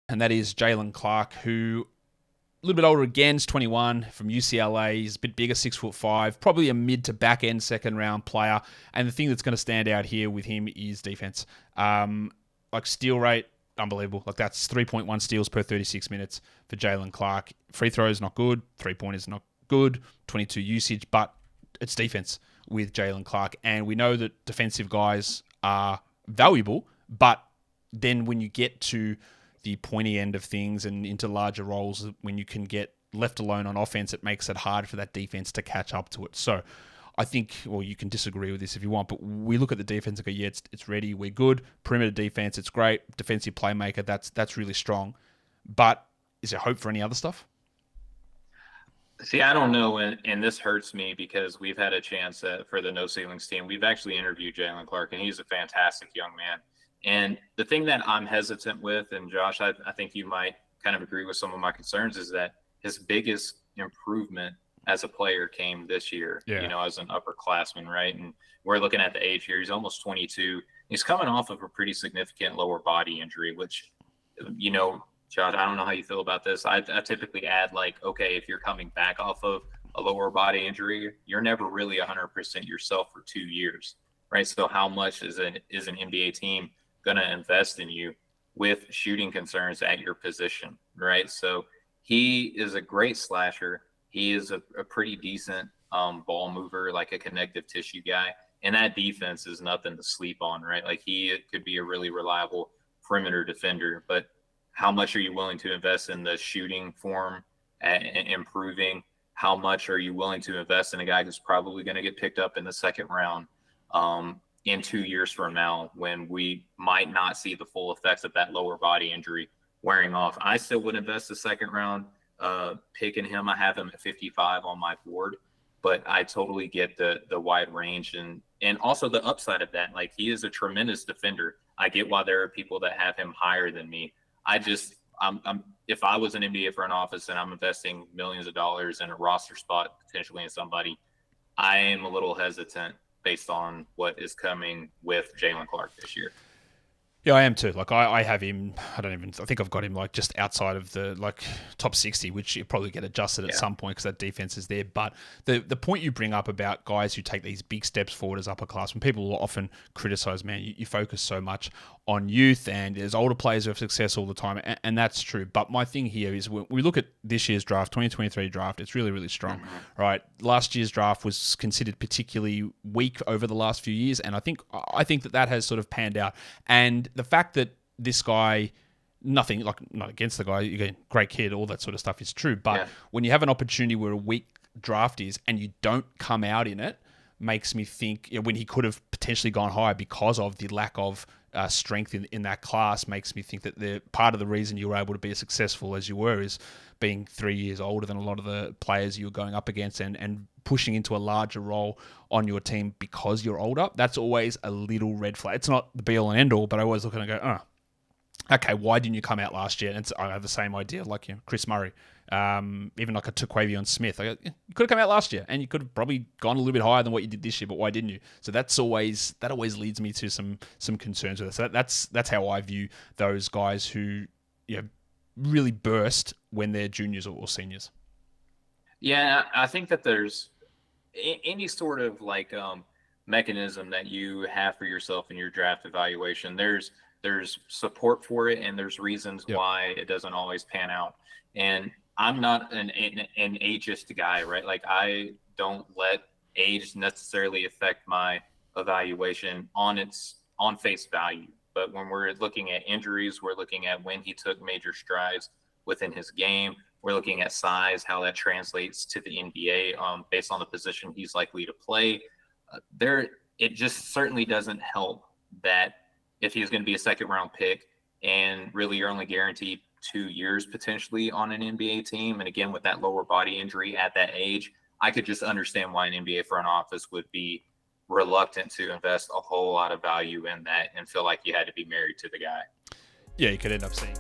and that is Jaylen Clark, who a little bit older again, is 21, from UCLA. He's a bit bigger, 6'5", probably a mid to back end second round player. And the thing that's going to stand out here with him is defense. Like steal rate, unbelievable. Like that's 3.1 steals per 36 minutes for Jaylen Clark. Free throws not good, 3-pointers not good, 22 usage, but it's defense with Jaylen Clark. And we know that defensive guys are valuable, but then when you get to the pointy end of things and into larger roles, when you can get left alone on offense, it makes it hard for that defense to catch up to it. So I think, well, you can disagree with this if you want, but we look at the defense and go, yeah, it's ready, we're good. Perimeter defense, it's great. Defensive playmaker, that's really strong. But is there hope for any other stuff? See, I don't know, and this hurts me because we've had a chance for the No Ceilings team. We've actually interviewed Jaylen Clark, and he's a fantastic young man. And the thing that I'm hesitant with, and Josh, I think you might kind of agree with some of my concerns, is that his biggest improvement as a player came this year, as an upperclassman, right? And we're looking at the age here. He's almost 22. He's coming off of a pretty significant lower body injury, which, Josh, I don't know how you feel about this. I typically add okay, if you're coming back off of a lower body injury, you're never really 100% yourself for 2 years, right? So how much is an NBA team going to invest in you with shooting concerns at your position, right? So he is a great slasher. He is a pretty decent ball mover, like a connective tissue guy. And that defense is nothing to sleep on, right? Like he could be a really reliable perimeter defender, but how much are you willing to invest in the shooting form and improving? How much are you willing to invest in a guy who's probably going to get picked up in the second round in 2 years from now, when we might not see the full effects of that lower body injury wearing off? I still would invest the second round pick in him. I have him at 55 on my board, but I totally get the wide range and also the upside of that. Like, he is a tremendous defender. I get why there are people that have him higher than me. I'm if I was an NBA front office and I'm investing millions of dollars in a roster spot, potentially in somebody, I am a little hesitant based on what is coming with Jaylen Clark this year. Yeah, I am too. Like I have him. I think I've got him like just outside of the top 60, which you probably get adjusted at some point because that defense is there. But the point you bring up about guys who take these big steps forward as upperclassmen, people will often criticize, man, you focus so much on youth and there's older players who have success all the time, and that's true. But my thing here is when we look at this year's draft, 2023 draft, it's really, really strong, right? Last year's draft was considered particularly weak over the last few years, and I think that has sort of panned out. And the fact that this guy, not against the guy, again, great kid, all that sort of stuff is true. But when you have an opportunity where a weak draft is and you don't come out in it, makes me think when he could have potentially gone higher because of the lack of strength in that class, makes me think that the part of the reason you were able to be as successful as you were is being 3 years older than a lot of the players you were going up against and pushing into a larger role on your team because you're older. That's always a little red flag. It's not the be all and end all, but I always look and I go, okay, why didn't you come out last year? And I have the same idea, like Chris Murray, even like a Taquavion Smith. You could have come out last year, and you could have probably gone a little bit higher than what you did this year. But why didn't you? So that always leads me to some concerns with it. So that's how I view those guys who really burst when they're juniors or seniors. Yeah, I think that there's any sort of mechanism that you have for yourself in your draft evaluation. There's support for it, and there's reasons why it doesn't always pan out. And I'm not an ageist guy, right? Like, I don't let age necessarily affect my evaluation on face value. But when we're looking at injuries, we're looking at when he took major strides within his game. We're looking at size, how that translates to the NBA based on the position he's likely to play. It just certainly doesn't help that if he's going to be a second round pick and really you're only guaranteed 2 years potentially on an NBA team. And again, with that lower body injury at that age, I could just understand why an NBA front office would be reluctant to invest a whole lot of value in that and feel like you had to be married to the guy. Yeah, you could end up seeing